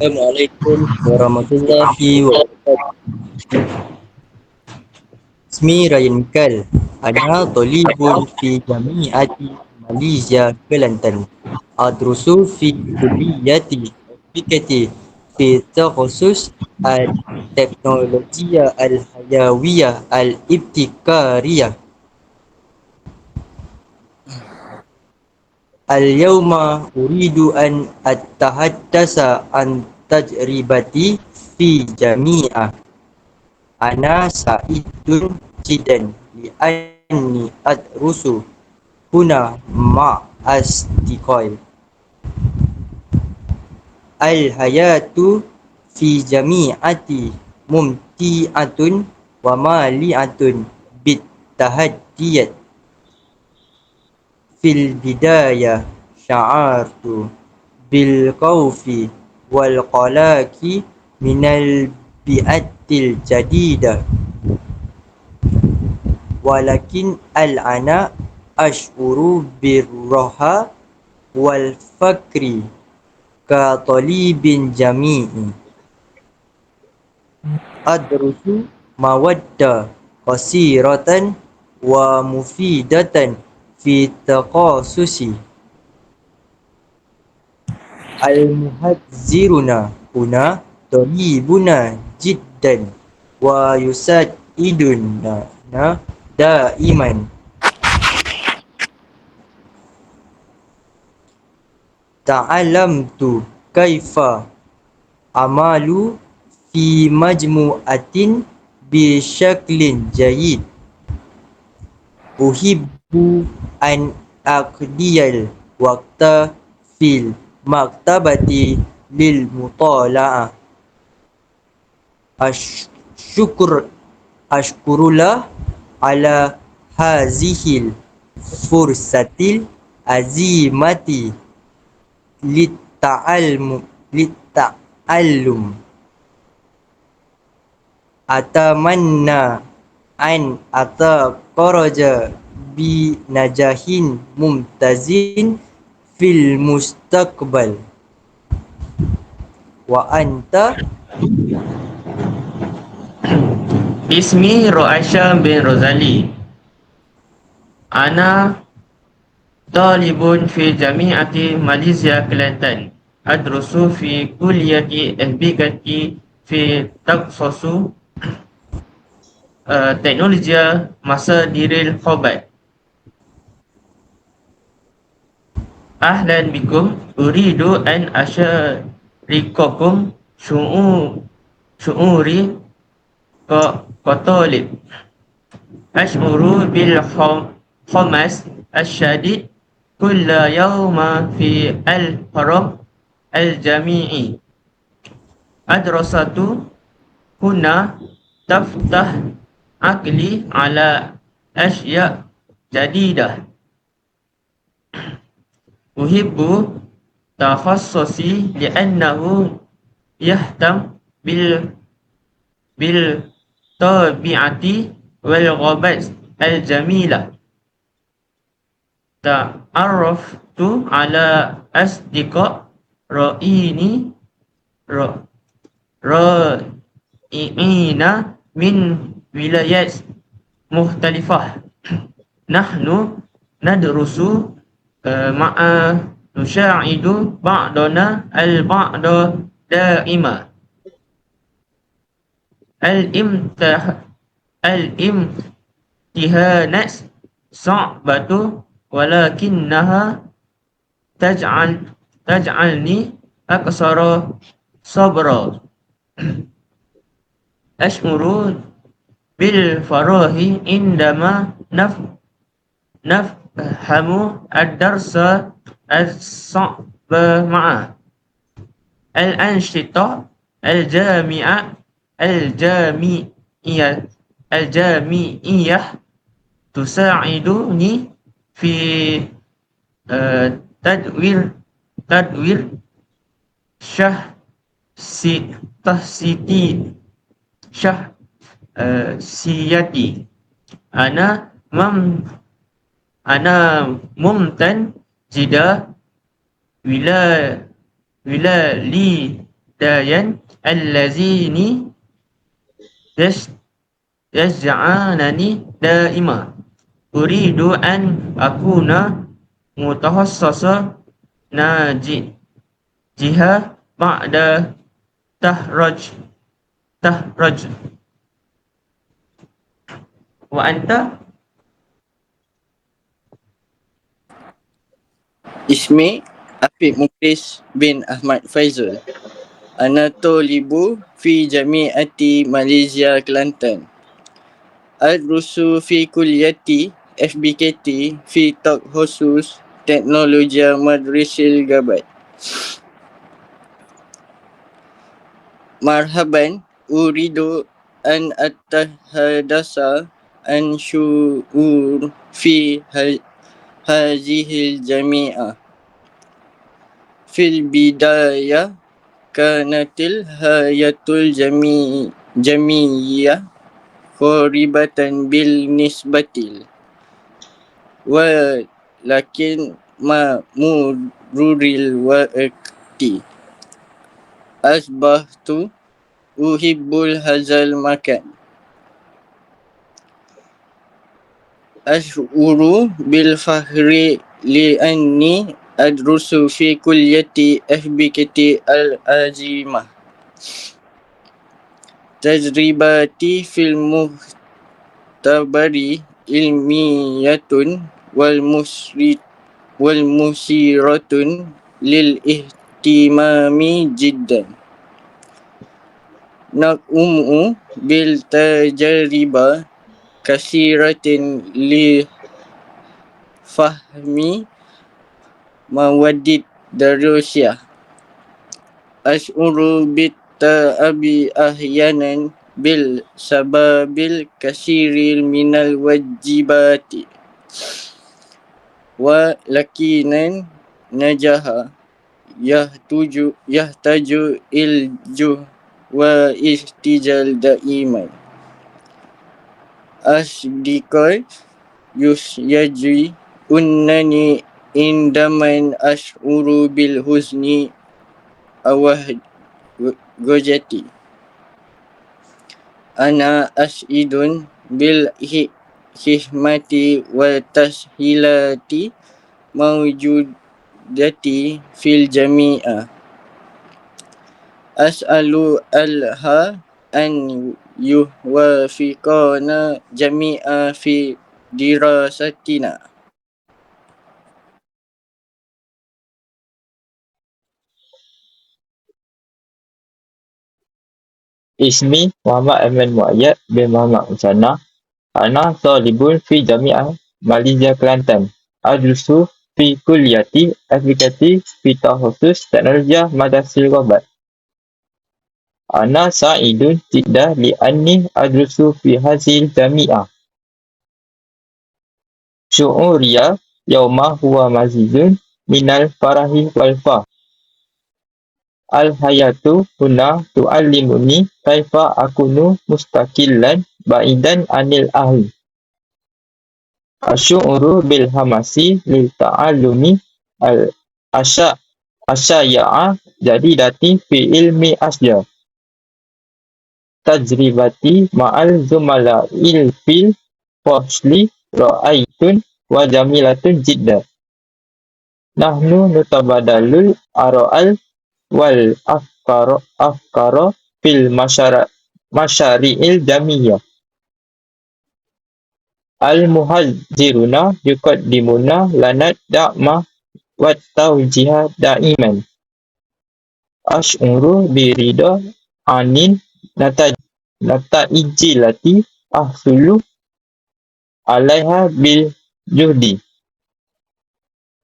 Assalamualaikum warahmatullahi wabarakatuh. Ismi Ryan Mikal. Ana talibun fi jami'ati Malaysia Kelantan. Adrusu fi kulliyati fikati fi takhusus al-teknologiya al-hayawiyah al-ibtikariyah. Al-yawma uridu an at-tahaddasa an tajribati fi jami'ah. Ana sa'idun jiddan li'anni adrusu huna ma'asdiqai. Al-hayatu fi jami'ati mumti'atun wa mali'atun bit-tahaddiyat. Fil bidayah sya'artu bil khawfi wal qalaqi minal bi'atil jadidah. Walakin al-ana ash'uru birraha wal fakri ka talibin jami'i. Adrusu mawadda qasiratan wa mufidatan fi taqasusi. Al-muhadziruna huna talibuna jiddan wa yusadiduna daiman. Ta'alamtu kaifa amalu fi majmu'atin bi syaklin jayyid. Uhibbu an aqdiyal waqta fil maktabati lil mutala'ah. Asyukur ashkurullah ala hazihil fursatil azimati litta'allum. Atamanna an ataqaraja bi najahin mumtazin fil mustaqbal. Wa anta? Ismi Roaisha bin Rozali. Ana talibun fi jami'ati Malaysia Kelantan. Adrusu fi kulliyati FBKT fi taksusu teknologi masa diril khobat. Ahlan bikum, uridu an asyarikakum syu'uri qatalib. Ash'uru bil khamas asyadid kulla yawma fi al-haram al-jami'i. Adrasatu huna taftah akli ala asya jadidah. Uhibbu takhassusi li'annahu yahtam bil tabi'ati wal ghabat al jamilah. Ta'arraftu ala asdiqa ra'iina min wilayat mukhtalifah. Nahnu nadrusu ma'a nusya'idu ba'dana al-ba'da da'ima. Al-imtihanat sa'batu walakinnaha taj'alni aksara sabra. Ash'uru bil farahi indama nafhamu ad-darsa as-sa'ba ma'a. Al-anshita al-jami'iyah tusa'iduni fi tadwir siyati. Ana mumtan jida wila li dayan allazini yas yasja'anani daima. Uridu an akuna mutahassasa naji jiha ba'da tahraj tahraj wa anta. Ismi Afiq Muklis bin Ahmad Faizul. Ana tolibu fi jami'ati Malaysia Kelantan. Adrusu fi kulliyati FBKT fi takhusus Teknologi Madrasil Gabat. Marhaban, uridu an atahadasa an syu'ur fi hazihil jami'ah. Fil bidayah kanatil hayatul jamiyah quribatan bil nisbatil walakin ma mururil waqti asbahtu uhibbul hazal makan ash'uru bil fakhri li anni adrusu fi kulliyati FBKT al-azimah. Tajribati fil muhtabari ilmiyatun wal musiratun lil ihtimami jiddan. Naqumu bil tajriba kasiratin li fahmi mawadid darusyah. Ash'uru bit ta'abi ahyanan bil sababil kasiril minal wajibati wa lakinan najaha yahtaju iljuh wa istijal daiman. Asdikoi yusyaji unnani indaman ash'uru bil huzni awah gojati. Ana as'idun bil hikmati wa tashilati mawjudati fil jami'ah. As'alu alha an yuwafiqana jami'a fi dirasatina. Ismi Muhammad Aiman Muayyad bin Muhammad Usana. Ana talibun fi Jami'ah Malaysia Kelantan. Adrusu fi kulliyati aplikasi fi takhusus Teknologi Madrasil Gabat. Ana sa'idun jidda li anni adrusu fi hazil jami'ah. Syu'uriya yawma huwa mazidun minal farahi wal fah. Al-hayatu huna tu'allimuni kaifa akunu mustaqillan ba'idan anil ahli. Asy'uru bil hamasi lil ta'allumi asyaya'a jadidati fi ilmi asya. Tajribati ma'al zumala'il fil fasli ra'aitun wa jamilatun jidda. Nahnu nutabadalul ara'al wal afkara fil masyari'il jamiyah. Al-muhadziruna yuqaddimuna lanat da'ma wat tawjiha da'iman. Ash'uru birida anin nata'ijilati ahsulu alaiha bil juhdi.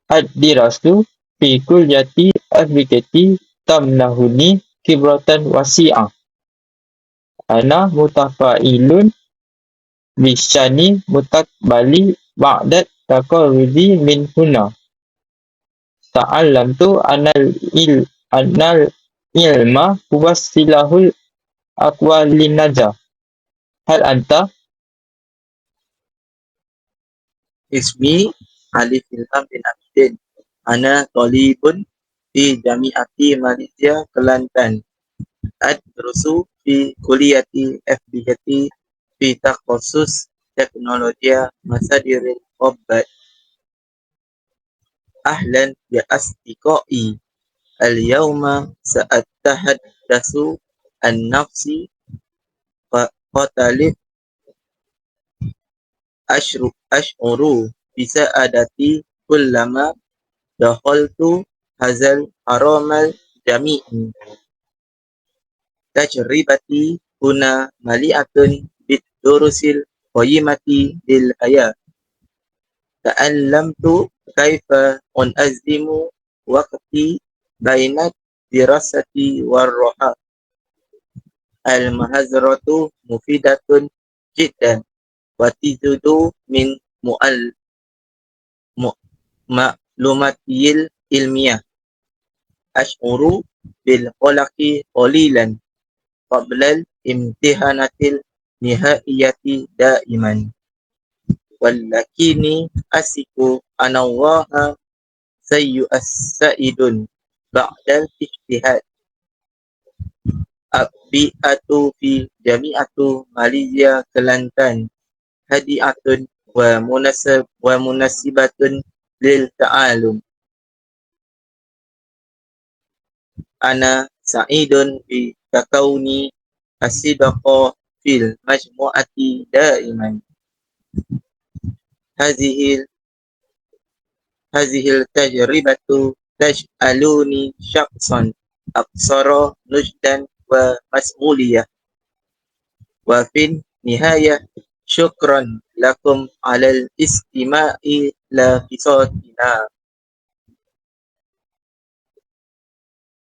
Ad-dirasu fi kulliyati FBKT tamnahuni kibratan wasi'ah. Ana mutafa'ilun bisyani mutakbali ba'dat taqarruzi min huna. Ta'allamtu anal ilma huwasilahul aqwalin najah. Hal anta? Ismi Alif Ilham bin Abidin. Ana talibun fi Jami'ati Malaysia Kelantan. أدرس في كلية FBT في تخصص تكنولوجيا مصادر الخبر. أهلا بأصدقائي. اليوم سأتحدث عن نفسي. قتلت أشعر بسعادتي كلما دخلت هذا الحرم الجميل. تجربتي هنا مليئة بالدروس القيمة للحياة. تعلمت كيف أنظم وقتي بين الدراسة والراحة. المحاضرة مفيدة جدا وتزيد من معلوماتي العلمية. أشعر بالقلق قليلا قبل الامتحانات النهائية دائما، ولكني أثق أن الله سيساعد بعد الاجتهاد. البيئة في جامعة ماليزيا كلانتان هادئة ومناسبة للتعلم. أنا سعيد بتكون الصداقة في المجموعة دائما. هذه التجربة تجعلني شخصا أكثر نضجا ومسؤولية. وفي النهاية شكرا لكم على الاستماع إلى قصتنا.